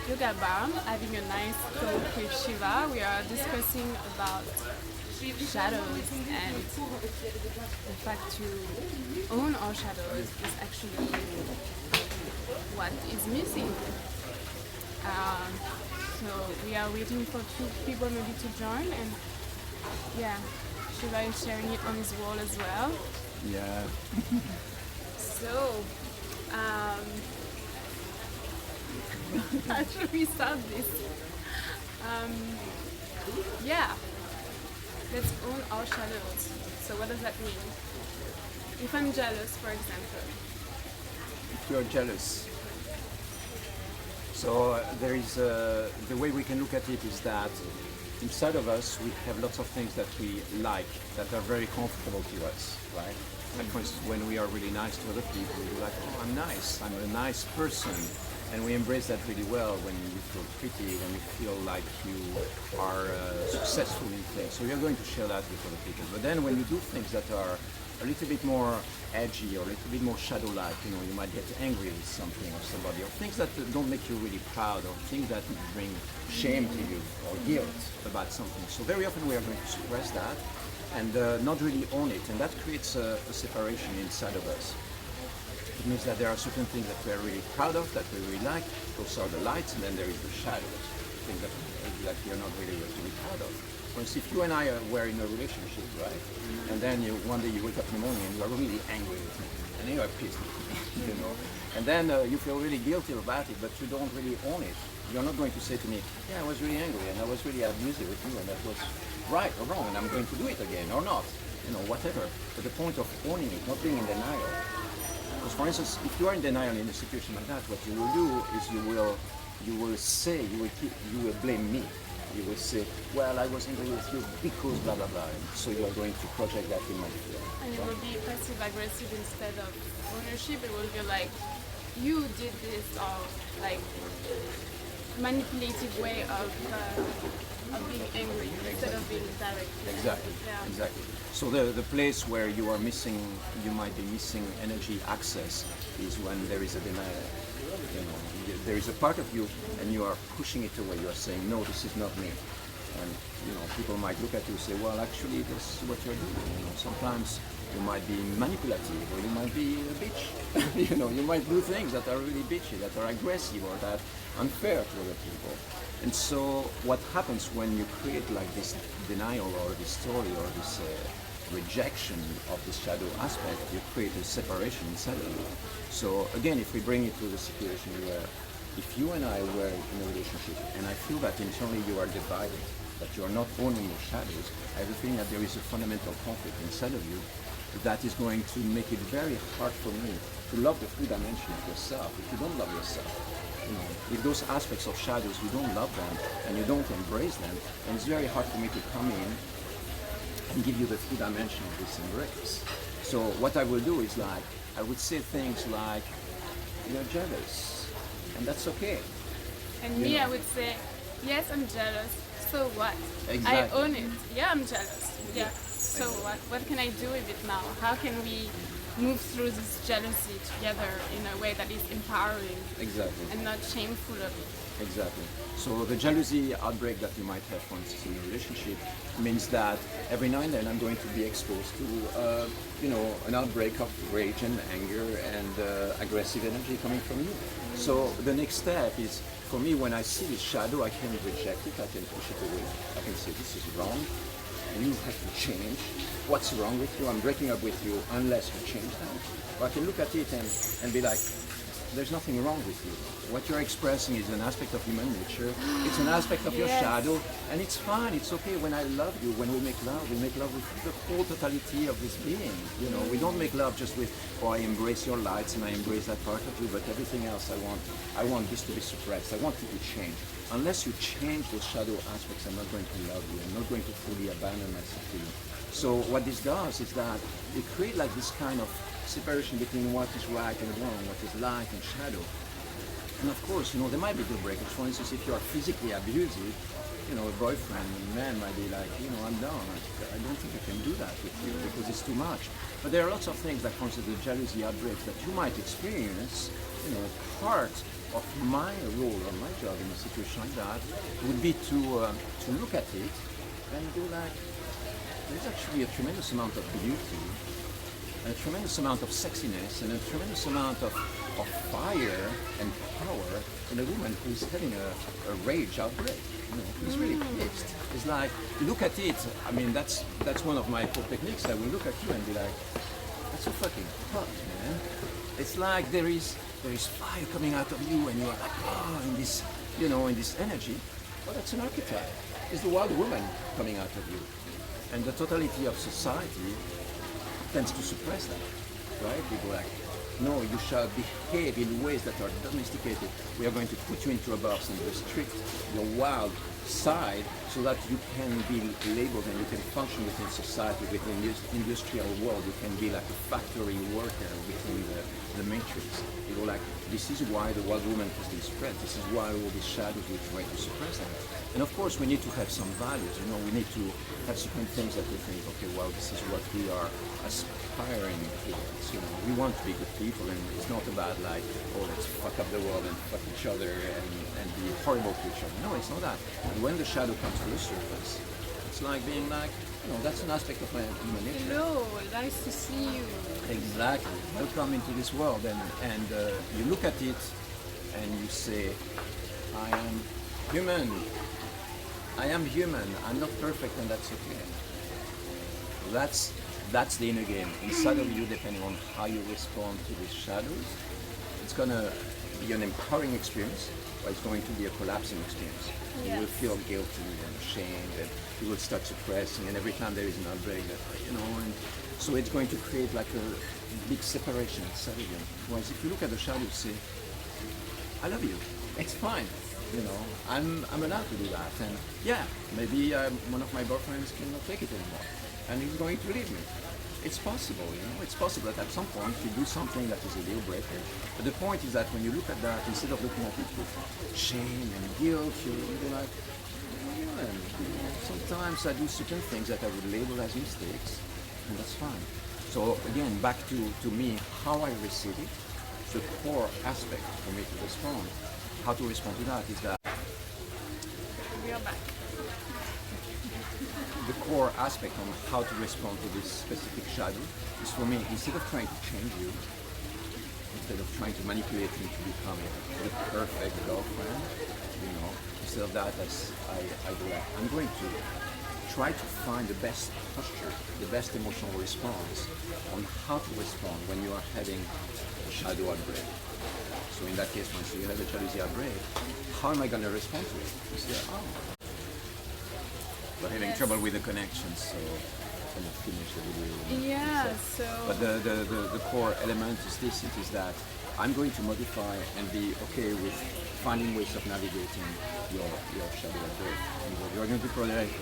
yoga bar, having a nice talk with Shiva. We are discussing about shadows and the fact to own our shadows is actually what is missing. So we are waiting for two people maybe to join, and yeah, Shiva is sharing it on his wall as well. Yeah. So, how should we start this? Yeah, let's own our shadows. So what does that mean? If I'm jealous, for example. If you're jealous. So there is the way we can look at it is that inside of us we have lots of things that we like, that are very comfortable to us, right? Like for instance, when we are really nice to other people, we're like, oh, I'm nice, I'm a nice person. And we embrace that really well when you feel pretty, when you feel like you are successful in things. So you're going to share that with other people. But then when you do things that are a little bit more edgy or a little bit more shadow-like, you know, you might get angry with something or somebody, or things that don't make you really proud, or things that bring shame to you or guilt about something. So very often we are going to suppress that and not really own it, and that creates a separation inside of us. It means that there are certain things that we are really proud of, that we really like. Those are the lights, and then there is the shadows, things that we are not really proud of. For instance, if you and I were in a relationship, right, and then one day you wake up in the morning and you are really angry with me, and then you are pissed with me, you know, and then you feel really guilty about it, but you don't really own it. You're not going to say to me, yeah, I was really angry and I was really abusive with you, and that was right or wrong, and I'm going to do it again or not, you know, whatever. But the point of owning it, not being in denial. Because for instance, if you are in denial in a situation like that, what you will do is you will blame me. You will say, well, I was angry with you because blah blah blah. So you are going to project that in my fear. And it will be passive aggressive instead of ownership. It will be like, you did this, or like manipulative way of being angry instead of being direct. Exactly. Yeah. Exactly. So the place where you might be missing energy access is when there is a denial. You know, there is a part of you, and you are pushing it away. You are saying, no, this is not me. And you know, people might look at you and say, well, actually, this is what you're doing. You know, sometimes you might be manipulative, or you might be a bitch. You know, you might do things that are really bitchy, that are aggressive, or that are unfair to other people. And so what happens when you create like this denial or this story or this rejection of the shadow aspect, you create a separation inside of you. So again, if we bring it to the situation where if you and I were in a relationship and I feel that internally you are divided, that you are not owning your shadows, I have a feeling that there is a fundamental conflict inside of you that is going to make it very hard for me to love the full dimension of yourself if you don't love yourself. You know, if those aspects of shadows, you don't love them and you don't embrace them, and it's very hard for me to come in and give you the full dimension of this embrace. So what I will do is like, I would say things like, you're jealous, and that's okay. And me, I would say, yes, I'm jealous. So what? Exactly. I own it. Yeah, I'm jealous. Yeah. So what? What can I do with it now? How can we move through this jealousy together in a way that is empowering Exactly. and not shameful of it? Exactly. So the jealousy outbreak that you might have, for instance, in a relationship, means that every now and then I'm going to be exposed to, an outbreak of rage and anger and aggressive energy coming from you. So the next step is, for me, when I see this shadow, I can reject it, I can push it away. I can say, this is wrong. You have to change. What's wrong with you? I'm breaking up with you unless you change that. Or I can look at it and be like, there's nothing wrong with you. What you're expressing is an aspect of human nature. It's an aspect of your shadow, and it's fine. It's okay. When I love you, when we make love with the whole totality of this being. You know, we don't make love just with, oh, I embrace your lights and I embrace that part of you, but everything else I want this to be suppressed. I want you to change. Unless you change those shadow aspects, I'm not going to love you. I'm not going to fully abandon myself to you. So what this does is that it creates like this kind of separation between what is right and wrong, what is light and shadow. And of course, you know, there might be deal breakers. For instance, if you are physically abusive, you know, a boyfriend, a man might be like, you know, I'm down. I don't think I can do that with you because it's too much. But there are lots of things, like for instance, the jealousy outbreaks that you might experience part of my role or my job in a situation like that would be to look at it and do like, there's actually a tremendous amount of beauty, and a tremendous amount of sexiness, and a tremendous amount of fire and power in a woman who's having a rage outbreak, who's really pissed. It's like, look at it. I mean, that's one of my core techniques. I will look at you and be like, that's so fucking hot, man. It's like there is fire coming out of you, and you are like, oh, in this, in this energy. Well, that's an archetype. It's the wild woman coming out of you. And the totality of society tends to suppress that, right? People like, no, you shall behave in ways that are domesticated. We are going to put you into a box and restrict your wild side so that you can be labeled and you can function within society, within this industrial world. You can be like a factory worker within the matrix. Like, this is why the wild woman has been spread. This is why all these shadows we try to suppress them. And of course, we need to have some values. We need to have certain things that we think, okay, well, this is what we are aspiring towards. We want to be good people, and it's not about like, oh, let's fuck up the world and fuck each other and be horrible to each other. No, it's not that. And when the shadow comes to the surface, it's like being like, that's an aspect of my human nature. Hello, nice to see you. Exactly. Welcome into this world, and you look at it and you say, I am human. I am human. I'm not perfect, and that's okay. That's the inner game. Inside of you, depending on how you respond to these shadows, it's gonna be an empowering experience, or it's going to be a collapsing experience. Yes. You will feel guilty and ashamed, and you will start suppressing, and every time there is an outbreak, and so it's going to create like a big separation inside of you. Whereas if you look at the shadow, you say, I love you. It's fine. I'm allowed to do that, and yeah, maybe one of my boyfriends cannot take it anymore, and he's going to leave me. It's possible, it's possible that at some point you do something that is a deal breaker. But the point is that when you look at that, instead of looking at it with shame and guilt, you're like, sometimes I do certain things that I would label as mistakes, and that's fine. So again, back to me, how I receive it, the core aspect for me to respond, how to respond to that is that We are back. the core aspect on how to respond to this specific shadow is, for me, instead of trying to change you, instead of trying to manipulate you to become the perfect girlfriend, instead of that, as I do that, I'm going to try to find the best posture, the best emotional response on how to respond when you are having a shadow outbreak. So in that case, once you have a jealousy outbreak, how am I going to respond to it? You say, oh, we're having trouble with the connection, so I'm going to finish the video. Yeah, so... But the core element is this, it is that I'm going to modify and be okay with finding ways of navigating your shadow outbreak. You're going to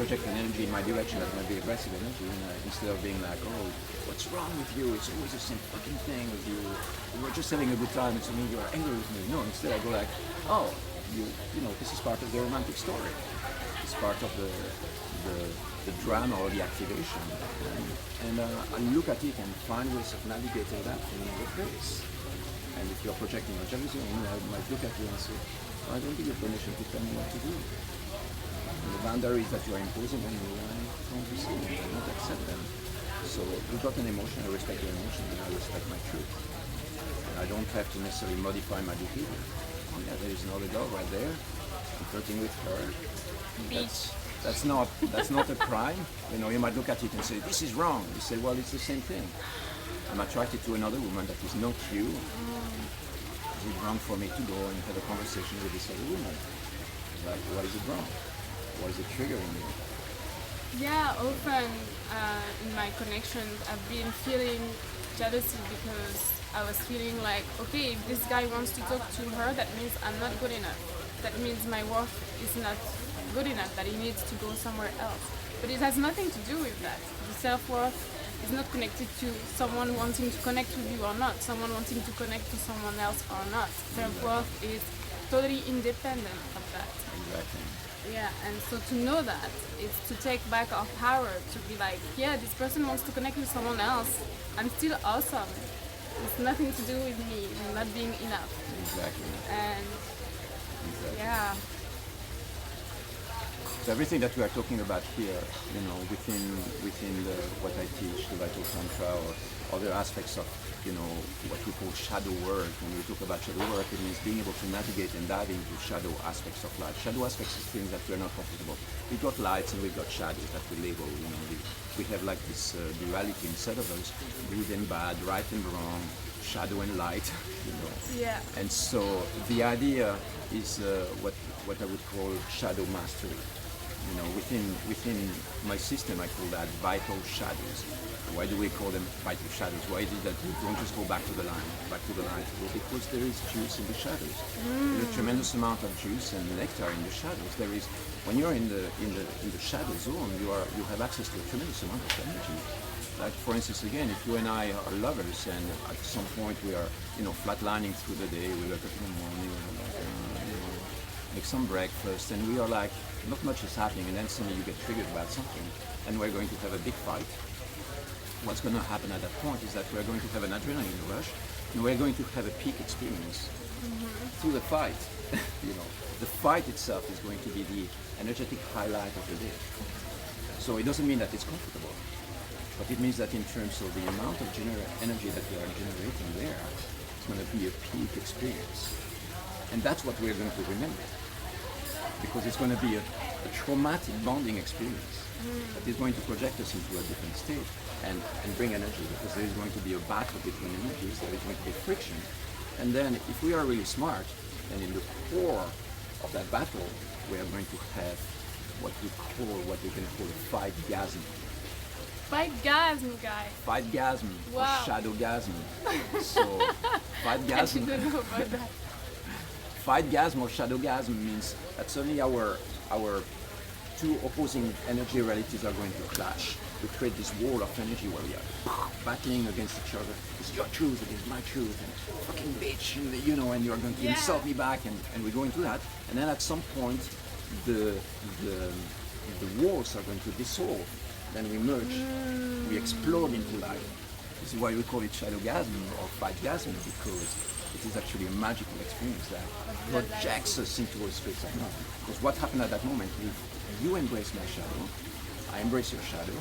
project an energy in my direction that might be aggressive energy, instead of being like, oh, what's wrong with you? It's always the same fucking thing with you. We're just having a good time, and suddenly you're angry with me. No, instead I go like, oh, this is part of the romantic story. It's part of the drama or the activation. And I look at it and find ways of navigating that in another place. And if you're projecting a jealousy, I might look at you and say, I don't give you permission to tell me what to do. And the boundaries that you are imposing on me, I don't receive them, I don't accept them. So you've got an emotion, I respect your emotion, and I respect my truth. And I don't have to necessarily modify my behavior. Oh yeah, there is another dog right there. I'm flirting with her. Beach. That's not a crime. You might look at it and say, this is wrong. You say, well, it's the same thing. I'm attracted to another woman that is not you. Is it wrong for me to go and have a conversation with this other woman? Like, why is it wrong? Why is it triggering you? Yeah, often in my connections, I've been feeling jealousy because I was feeling like, okay, if this guy wants to talk to her, that means I'm not good enough. That means my worth is not good enough, that he needs to go somewhere else. But it has nothing to do with that. The self-worth is not connected to someone wanting to connect with you or not, someone wanting to connect to someone else or not. Self-worth is totally independent of that. Exactly. Yeah, and so to know that, it's to take back our power, to be like, yeah, this person wants to connect with someone else. I'm still awesome. It's nothing to do with me, not being enough. Exactly. And Exactly. yeah, So everything that we are talking about here, within what I teach, the Vital Tantra, or other aspects of, what we call shadow work. When we talk about shadow work, it means being able to navigate and dive into shadow aspects of life. Shadow aspects is things that we're not comfortable. We've got lights and we've got shadows that we label. We have like this duality inside of us, good and bad, right and wrong, shadow and light. yeah, And so the idea is what I would call shadow mastery. Within my system, I call that vital shadows. Why do we call them vital shadows? Why is it that we don't just go back to the line? Well, because there is juice in the shadows. There's a tremendous amount of juice and nectar in the shadows. There is, when you're in the shadow zone, you have access to a tremendous amount of energy. Like, for instance, again, if you and I are lovers, and at some point we are, flatlining through the day, we wake up in the morning, we're like, make some breakfast, and we are like, not much is happening, and then suddenly you get triggered about something, and we're going to have a big fight. What's going to happen at that point is that we're going to have an adrenaline rush, and we're going to have a peak experience through the fight. The fight itself is going to be the energetic highlight of the day. So it doesn't mean that it's comfortable, but it means that in terms of the amount of energy that we are generating there, it's going to be a peak experience. And that's what we're going to remember, because it's going to be a traumatic bonding experience that is going to project us into a different state and bring energy, because there is going to be a battle between energies, there is going to be friction. And then if we are really smart, then in the core of that battle, we are going to have what we can call a fight-gasm. Fight-gasm, guy. Fight-gasm, Wow. or shadow-gasm. So, I fight-gasm. didn't know about that. Fight-gasm or shadow-gasm means that suddenly our two opposing energy realities are going to clash. We create this wall of energy where we are battling against each other. It's your truth against my truth, and fucking bitch, and and you're going to insult me back, and we go into that. And then at some point, the walls are going to dissolve. Then we merge, we explode into light. This is why we call it shadowgasm or fight-gasm, because it is actually a magical experience that projects us into a space of love. Because what happened at that moment is you embrace my shadow, I embrace your shadow,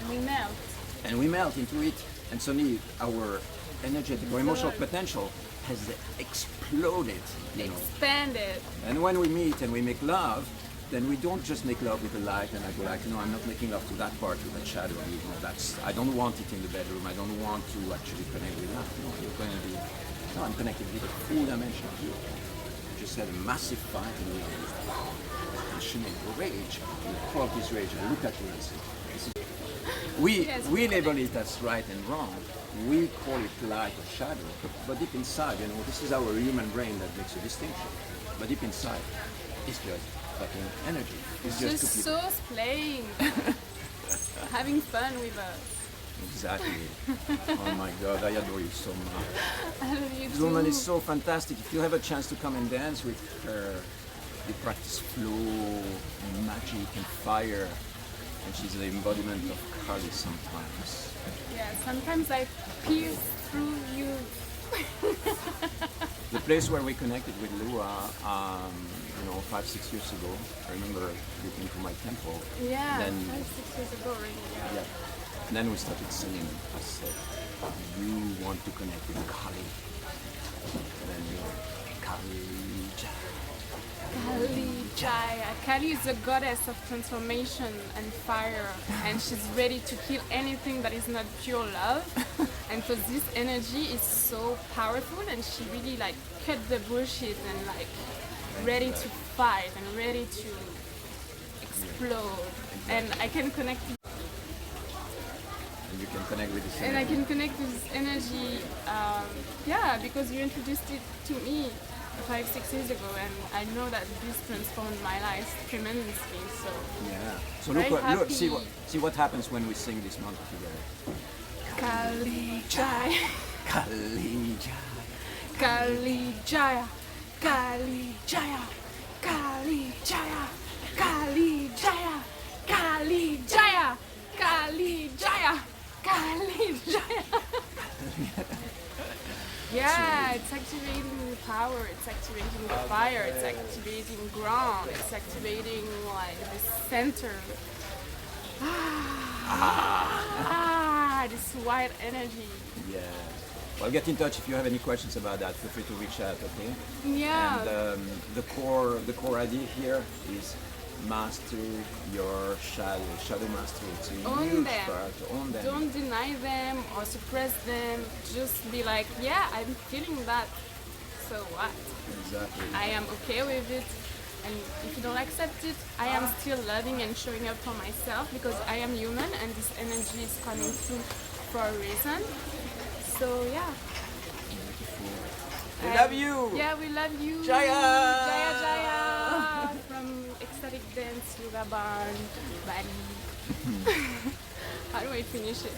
And we melt. and we melt into it, and suddenly our energetic or emotional potential has exploded. Expanded. And when we meet and we make love, then we don't just make love with the light and I go like, no, I'm not making love to that part, to that shadow. I don't want it in the bedroom. I don't want to actually connect with that. No, you're going to be, no, I'm connected with a full dimension of you. You just had a massive fight and you passionate rage. You call this rage and look at you and say, this is. We label it as right and wrong. We call it light or shadow. But deep inside, this is our human brain that makes a distinction. But deep inside, it's just fucking energy. It's Just two people. souls playing. Having fun with us. Exactly. Oh my God, I adore you so much. I love you This too. woman is so fantastic. If you have a chance to come and dance with her, you practice flow, and magic, and fire. And she's the embodiment of Kali sometimes. Yeah, sometimes I pierce through you. The place where we connected with Lua, 5-6 years ago, I remember looking to my temple. Yeah, Then, 5-6 years ago already. Yeah. yeah. And then we started singing. I said, you want to connect with Kali. And then Kali. Kali Jaya. Kali is the goddess of transformation and fire, and she's ready to kill anything that is not pure love. And so this energy is so powerful, and she really cut the bullshit and ready to fight and ready to explode. And I can connect. And you can connect with this And I can connect with this energy, because you introduced it to me 5-6 years ago, and I know that this transformed my life tremendously. So yeah. So very look, happy. see what happens when we sing this mantra together. Kali Jaya, Kali Kali Jaya, Kali Jaya, Kali Jaya, Kali Jaya, Kali Jaya, Kali Jaya, Kali Jaya. Yeah, it's activating the power, it's activating the fire, it's activating ground, it's activating like the center. This white energy. Yeah. Well, get in touch if you have any questions about that. Feel free to reach out. Okay. Yeah. And the core idea here is master your shadow mastery. It's a Own huge them. part. Own them. Don't deny them or suppress them. Just be like, yeah, I'm feeling that. So what? Exactly. I am okay with it. And if you don't accept it, I am still loving and showing up for myself because I am human and this energy is coming through for a reason. So yeah. We love you. Yeah, we love you. Jaya! Jaya Jaya from Ecstatic Dance, Yoga Barn, Bali. How do I finish it?